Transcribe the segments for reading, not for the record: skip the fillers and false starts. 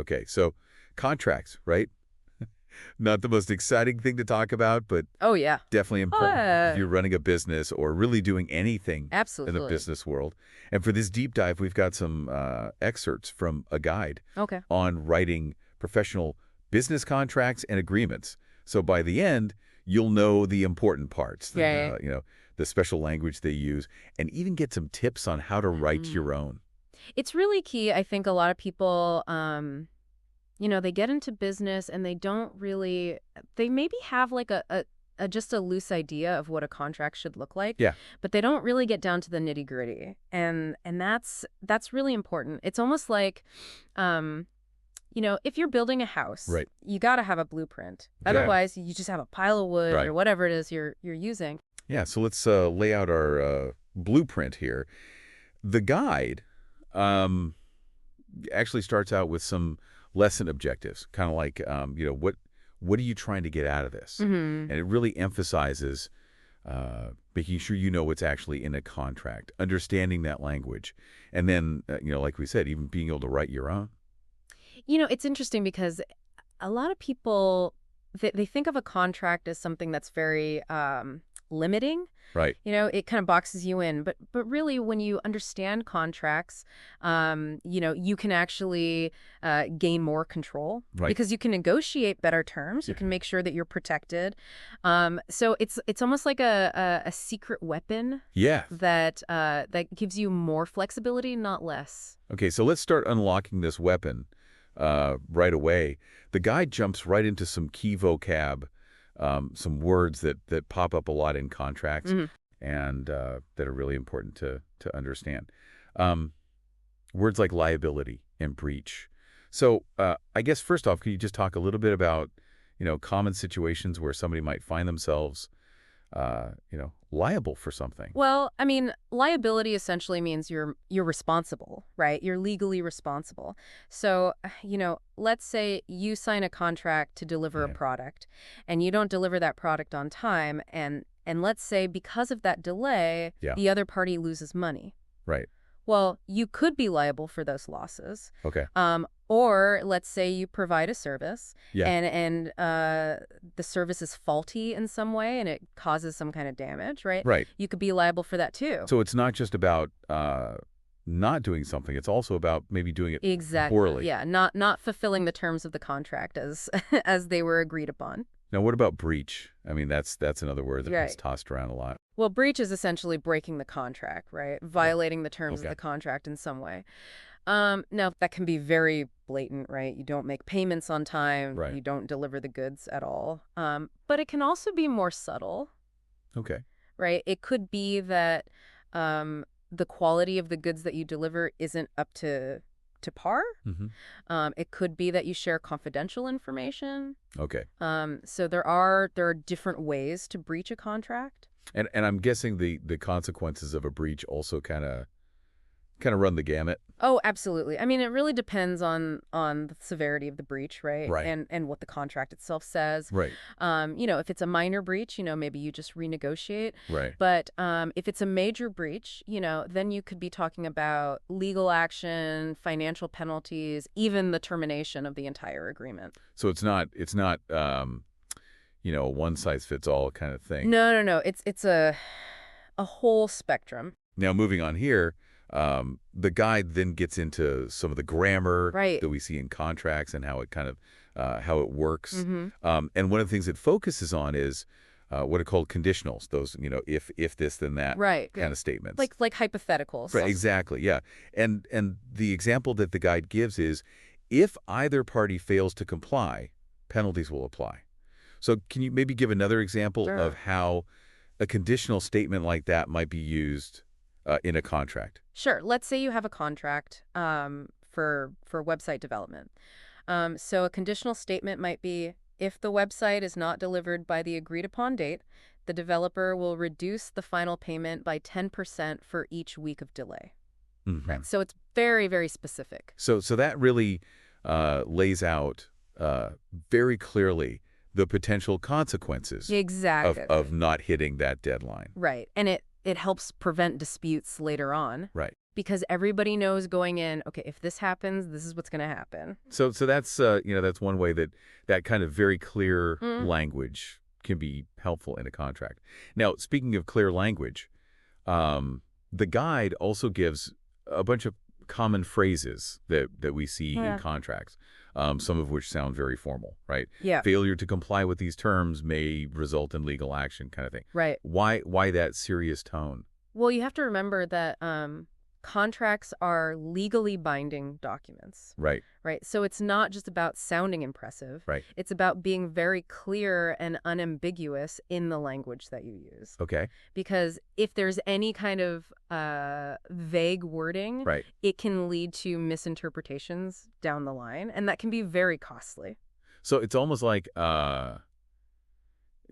Okay, so contracts, right? Not the most exciting thing to talk about, but Oh, yeah. definitely important if you're running a business or really doing anything in the Absolutely. business world. And for this deep dive, we've got some excerpts from a guide Okay. on writing professional business contracts and agreements. So by the end, you'll know the important parts, Yeah. the special language they use, and even get some tips on how to write Mm. your own. It's really key. I think a lot of people, they get into business and they maybe have like just a loose idea of what a contract should look like, Yeah. but they don't really get down to the nitty gritty. And that's really important. It's almost like, if you're building a house, Right. you got to have a blueprint. Yeah. Otherwise, you just have a pile of wood Right. or whatever it is you're using. Yeah, so let's lay out our blueprint here. The guide actually starts out with some lesson objectives, kind of like, what are you trying to get out of this? Mm-hmm. And it really emphasizes making sure you know what's actually in a contract, understanding that language, and then, like we said, even being able to write your own. It's interesting because a lot of people, they think of a contract as something that's very limiting. Right. It kind of boxes you in. But really, when you understand contracts, you can actually gain more control. Right. Because you can negotiate better terms. You can make sure that you're protected. So it's almost like a secret weapon. Yeah. That gives you more flexibility, not less. Okay, so let's start unlocking this weapon right away. The guide jumps right into some key vocab, some words that pop up a lot in contracts and that are really important to understand. Words like liability and breach. So I guess first off, can you just talk a little bit about, common situations where somebody might find themselves, liable for something? Well, I mean, liability essentially means you're responsible, right? You're legally responsible. So, let's say you sign a contract to deliver a product and you don't deliver that product on time. And let's say because of that delay, the other party loses money. Right. Well, you could be liable for those losses. Okay. Or let's say you provide a service Yeah. and the service is faulty in some way and it causes some kind of damage, right? Right. You could be liable for that too. So it's not just about not doing something. It's also about maybe doing it Exactly. poorly. Yeah, not fulfilling the terms of the contract as as they were agreed upon. Now, what about breach? I mean, that's another word that gets Right. tossed around a lot. Well, breach is essentially breaking the contract, right? Violating the terms of Okay. the contract in some way. Now, that can be very blatant, right? You don't make payments on time. Right. You don't deliver the goods at all. But it can also be more subtle, Okay. right? It could be that the quality of the goods that you deliver isn't up to par. Mm-hmm. It could be that you share confidential information. Okay. So there are different ways to breach a contract. And I'm guessing the consequences of a breach also kind of run the gamut. Oh, absolutely. I mean, it really depends on the severity of the breach, right? Right. And what the contract itself says. Right. If it's a minor breach, maybe you just renegotiate. Right. But if it's a major breach, then you could be talking about legal action, financial penalties, even the termination of the entire agreement. So it's not a one size fits all kind of thing. No. It's a whole spectrum. Now, moving on here, the guide then gets into some of the grammar Right. that we see in contracts and how it kind of how it works. Mm-hmm. And one of the things it focuses on is what are called conditionals. Those if this then that Right. kind of statements. Like hypotheticals. Right, exactly, yeah. And the example that the guide gives is if either party fails to comply, penalties will apply. So can you maybe give another example Sure. of how a conditional statement like that might be used in a contract? Sure. Let's say you have a contract for website development. So a conditional statement might be, if the website is not delivered by the agreed upon date, the developer will reduce the final payment by 10% for each week of delay. Mm-hmm. Right. So it's very, very specific. So that really lays out very clearly the potential consequences Exactly. of not hitting that deadline. Right. And it helps prevent disputes later on. Right. because everybody knows going in, okay, if this happens, this is what's going to happen. So that's that's one way that kind of very clear language can be helpful in a contract. Now, speaking of clear language, the guide also gives a bunch of common phrases that we see in contracts, some of which sound very formal, right? Yeah. Failure to comply with these terms may result in legal action, kind of thing. Right. Why that serious tone? Well, you have to remember that contracts are legally binding documents. Right. Right. So it's not just about sounding impressive. Right. It's about being very clear and unambiguous in the language that you use. Okay. Because if there's any kind of vague wording, Right. it can lead to misinterpretations down the line, and that can be very costly. So it's almost like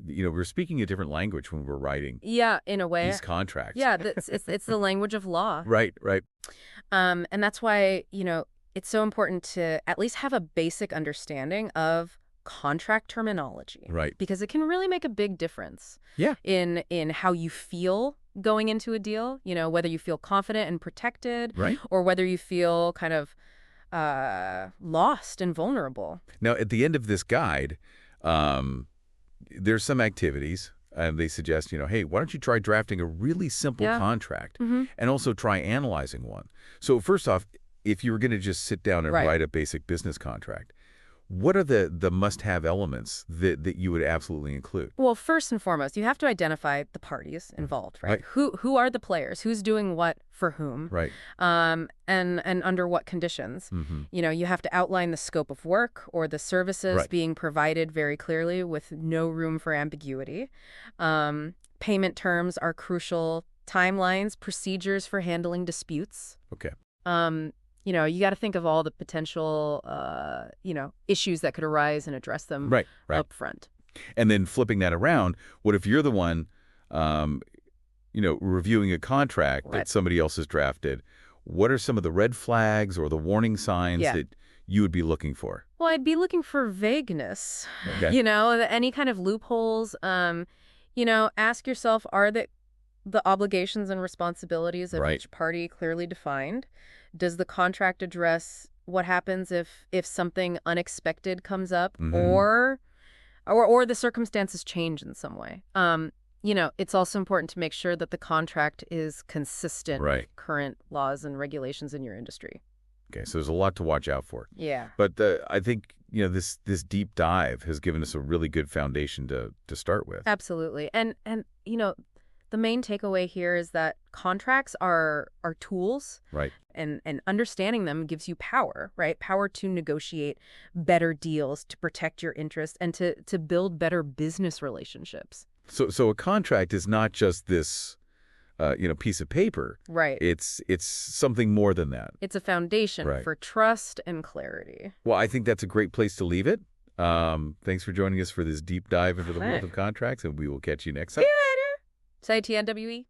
we're speaking a different language when we're writing in a way. these contracts. Yeah, it's the language of law. Right. And that's why, it's so important to at least have a basic understanding of contract terminology. Right. Because it can really make a big difference. Yeah. In how you feel going into a deal, whether you feel confident and protected, right, or whether you feel kind of lost and vulnerable. Now, at the end of this guide, there's some activities, and they suggest, hey, why don't you try drafting a really simple contract and also try analyzing one. So first off, if you were going to just sit down and write a basic business contract, what are the must-have elements that you would absolutely include? Well, first and foremost, you have to identify the parties involved, right? Who are the players? Who's doing what for whom? Right. And under what conditions? You have to outline the scope of work or the services being provided very clearly with no room for ambiguity. Payment terms are crucial. Timelines, procedures for handling disputes. Okay. You got to think of all the potential, issues that could arise and address them up front. And then flipping that around, what if you're the one, reviewing a contract that somebody else has drafted? What are some of the red flags or the warning signs that you would be looking for? Well, I'd be looking for vagueness, any kind of loopholes. Ask yourself, are the obligations and responsibilities of each party clearly defined? Does the contract address what happens if something unexpected comes up or the circumstances change in some way? It's also important to make sure that the contract is consistent with current laws and regulations in your industry. Okay, so there's a lot to watch out for. Yeah. But I think, this deep dive has given us a really good foundation to start with. Absolutely. And the main takeaway here is that contracts are tools. Right. And understanding them gives you power, right? Power to negotiate better deals, to protect your interests, and to build better business relationships. So a contract is not just this, piece of paper. Right. It's something more than that. It's a foundation for trust and clarity. Well, I think that's a great place to leave it. Thanks for joining us for this deep dive into the world of contracts, and we will catch you next time. See you later. Say TNWE.